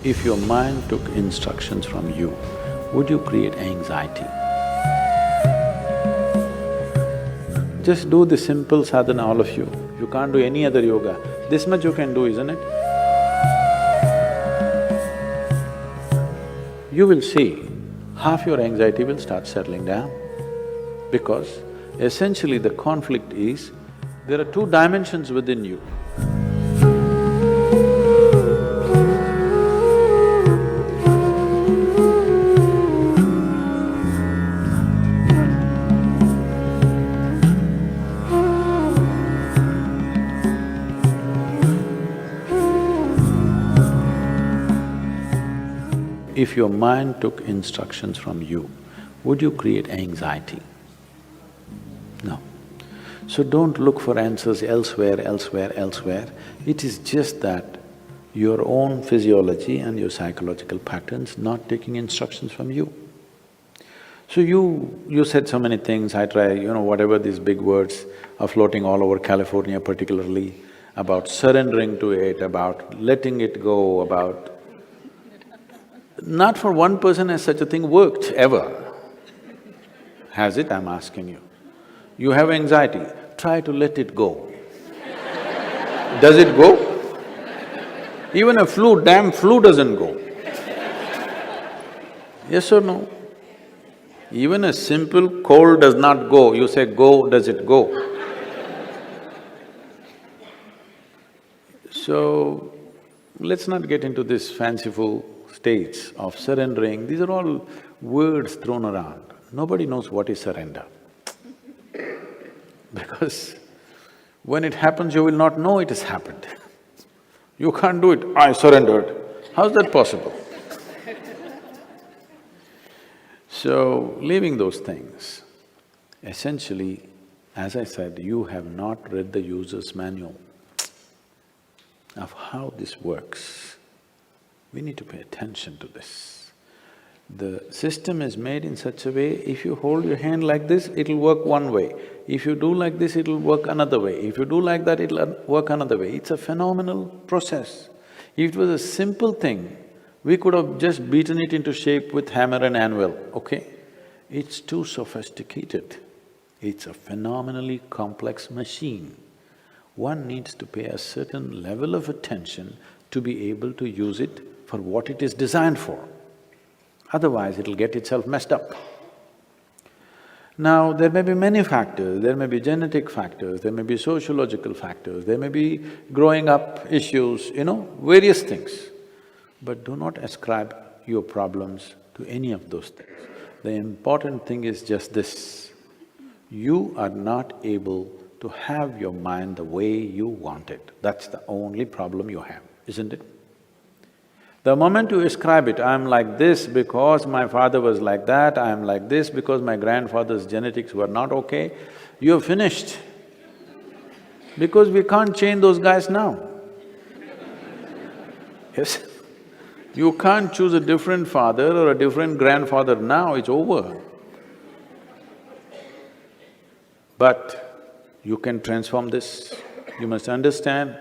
If your mind took instructions from you, would you create anxiety? Just do the simple sadhana, all of you. You can't do any other yoga. This much you can do, isn't it? You will see half your anxiety will start settling down because essentially the conflict is, there are two dimensions within you. If your mind took instructions from you, would you create anxiety? No. So don't look for answers elsewhere, elsewhere. It is just that your own physiology and your psychological patterns not taking instructions from you. So you said so many things, I try, whatever these big words are floating all over California particularly, about surrendering to it, about letting it go, about… Not for one person has such a thing worked, ever. Has it, I'm asking you? You have anxiety, try to let it go. Does it go? Even a damn flu doesn't go. Yes or no? Even a simple cold does not go, you say go, does it go? So, let's not get into this fanciful states of surrendering, these are all words thrown around. Nobody knows what is surrender. Because when it happens, you will not know it has happened. You can't do it, I surrendered. How's that possible? So, leaving those things, essentially, as I said, you have not read the user's manual of how this works. We need to pay attention to this. The system is made in such a way, if you hold your hand like this, it'll work one way. If you do like this, it'll work another way. If you do like that, it'll work another way. It's a phenomenal process. If it was a simple thing, we could have just beaten it into shape with hammer and anvil, okay? It's too sophisticated. It's a phenomenally complex machine. One needs to pay a certain level of attention to be able to use it for what it is designed for. Otherwise, it'll get itself messed up. Now, there may be many factors, there may be genetic factors, there may be sociological factors, there may be growing up issues, various things. But do not ascribe your problems to any of those things. The important thing is just this, you are not able to have your mind the way you want it. That's the only problem you have, isn't it? The moment you ascribe it, I'm like this because my father was like that, I'm like this because my grandfather's genetics were not okay, you're finished. Because we can't change those guys now. Yes? You can't choose a different father or a different grandfather now, it's over. But you can transform this. You must understand,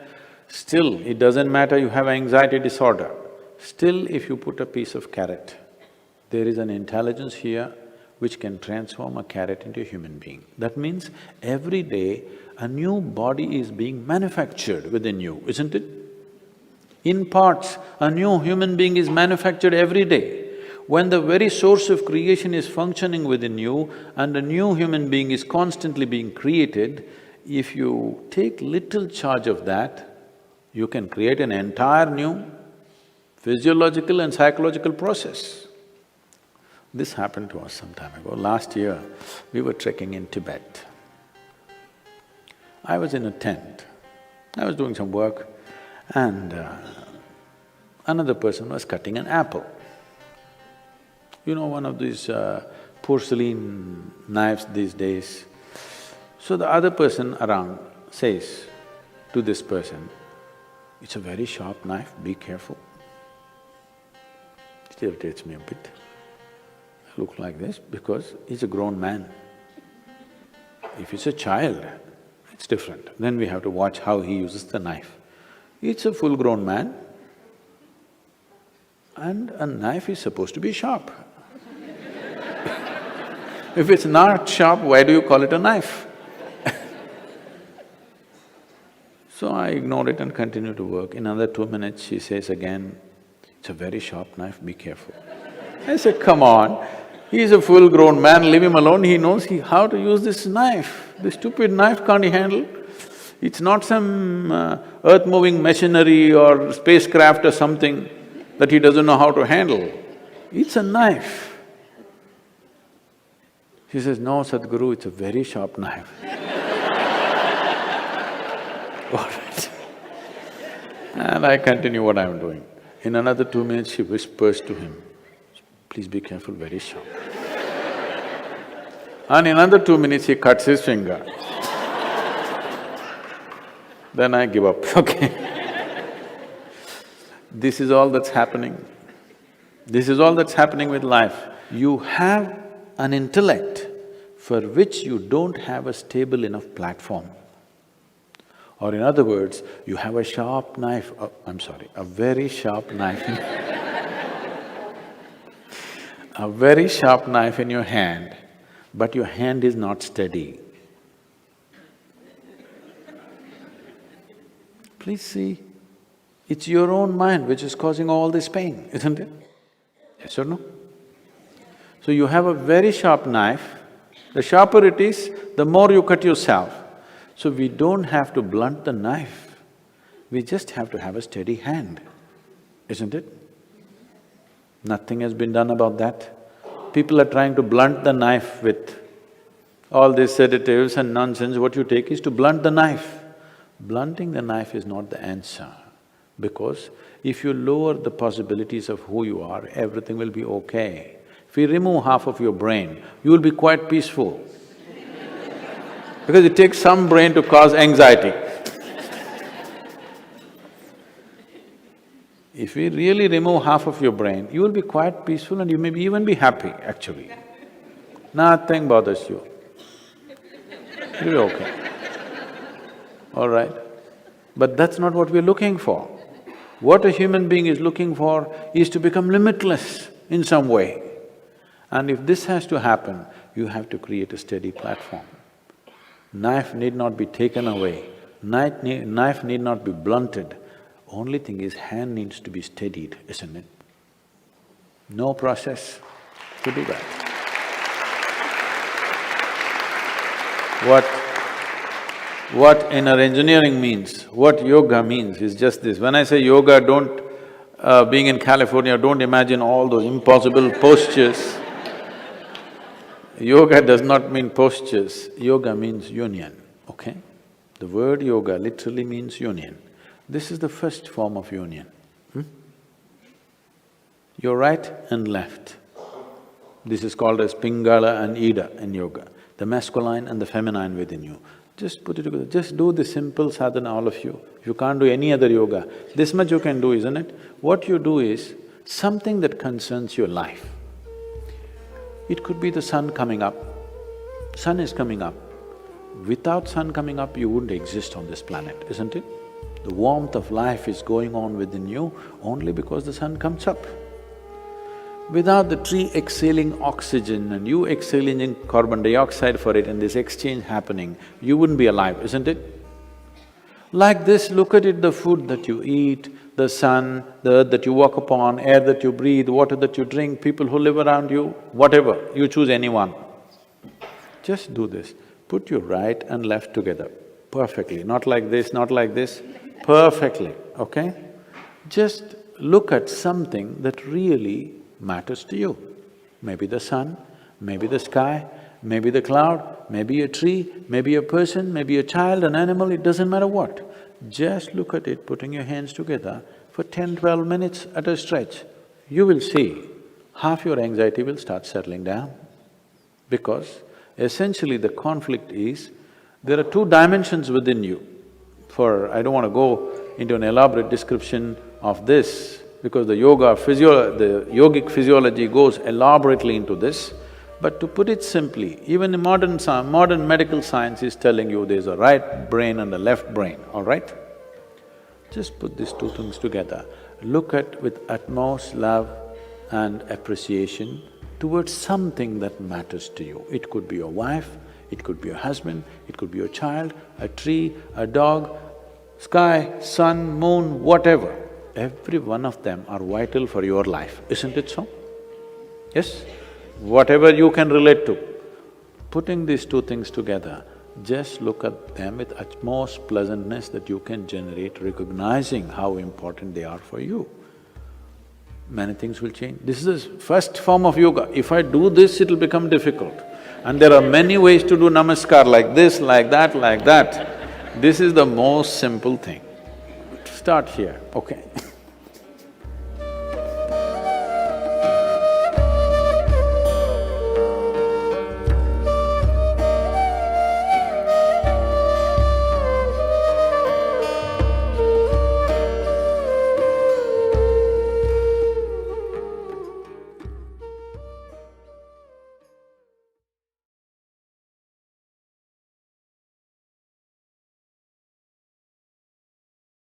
still it doesn't matter you have anxiety disorder. Still, if you put a piece of carrot, there is an intelligence here which can transform a carrot into a human being. That means every day a new body is being manufactured within you, isn't it? In parts, a new human being is manufactured every day. When the very source of creation is functioning within you and a new human being is constantly being created, if you take little charge of that, you can create an entire new physiological and psychological process. This happened to us some time ago. Last year, we were trekking in Tibet. I was in a tent, I was doing some work and another person was cutting an apple. One of these porcelain knives these days. So the other person around says to this person, "It's a very sharp knife, be careful." It irritates me a bit. I look like this because he's a grown man. If it's a child, it's different. Then we have to watch how he uses the knife. It's a full-grown man. And a knife is supposed to be sharp. If it's not sharp, why do you call it a knife? So I ignored it and continued to work. In another 2 minutes, she says again, "It's a very sharp knife, be careful." I said, "Come on, he's a full-grown man, leave him alone, he knows how to use this knife. This stupid knife can't he handle? It's not some earth-moving machinery or spacecraft or something that he doesn't know how to handle. It's a knife." She says, "No, Sadhguru, it's a very sharp knife." All right. And I continue what I'm doing. In another 2 minutes, she whispers to him, "Please be careful, very sharp." And in another 2 minutes, he cuts his finger. Then I give up, okay. This is all that's happening. This is all that's happening with life. You have an intellect for which you don't have a stable enough platform. Or in other words, you have a sharp knife, a very sharp knife a very sharp knife in your hand, but your hand is not steady. Please see, it's your own mind which is causing all this pain, isn't it? Yes or no? So you have a very sharp knife, the sharper it is, the more you cut yourself. So we don't have to blunt the knife, we just have to have a steady hand, isn't it? Nothing has been done about that. People are trying to blunt the knife with all these sedatives and nonsense. What you take is to blunt the knife. Blunting the knife is not the answer, because if you lower the possibilities of who you are, everything will be okay. If you remove half of your brain, you will be quite peaceful. Because it takes some brain to cause anxiety. If we really remove half of your brain, you will be quite peaceful and you may even be happy, actually. Nothing bothers you. You'll be okay. All right? But that's not what we're looking for. What a human being is looking for is to become limitless in some way. And if this has to happen, you have to create a steady platform. Knife need not be taken away, knife need not be blunted. Only thing is, hand needs to be steadied, isn't it? No process to do that. What inner engineering means, what yoga means is just this. When I say yoga, being in California, don't imagine all those impossible postures. Yoga does not mean postures, yoga means union, okay? The word yoga literally means union. This is the first form of union. Your right and left. This is called as Pingala and Ida in yoga, the masculine and the feminine within you. Just put it together, just do the simple sadhana, all of you. If you can't do any other yoga, this much you can do, isn't it? What you do is something that concerns your life. It could be the sun coming up. Sun is coming up. Without sun coming up, you wouldn't exist on this planet, isn't it? The warmth of life is going on within you only because the sun comes up. Without the tree exhaling oxygen and you exhaling in carbon dioxide for it and this exchange happening, you wouldn't be alive, isn't it? Like this, look at it, the food that you eat, the sun, the earth that you walk upon, air that you breathe, water that you drink, people who live around you, whatever, you choose anyone. Just do this, put your right and left together perfectly, not like this, perfectly, okay? Just look at something that really matters to you. Maybe the sun, maybe the sky, maybe the cloud, maybe a tree, maybe a person, maybe a child, an animal, it doesn't matter what. Just look at it, putting your hands together for 10–12 minutes at a stretch. You will see half your anxiety will start settling down. Because essentially the conflict is, there are two dimensions within you. I don't want to go into an elaborate description of this, because the yogic physiology goes elaborately into this. But to put it simply, even in modern medical science is telling you there's a right brain and a left brain, all right? Just put these two things together. look at with utmost love and appreciation towards something that matters to you. It could be your wife, it could be your husband, it could be your child, a tree, a dog, sky, sun, moon, whatever. Every one of them are vital for your life, isn't it so? Yes? Whatever you can relate to. Putting these two things together, just look at them with utmost pleasantness that you can generate, recognizing how important they are for you. Many things will change. This is the first form of yoga. If I do this, it'll become difficult. And there are many ways to do namaskar, like this, like that, like that. This is the most simple thing. Start here, okay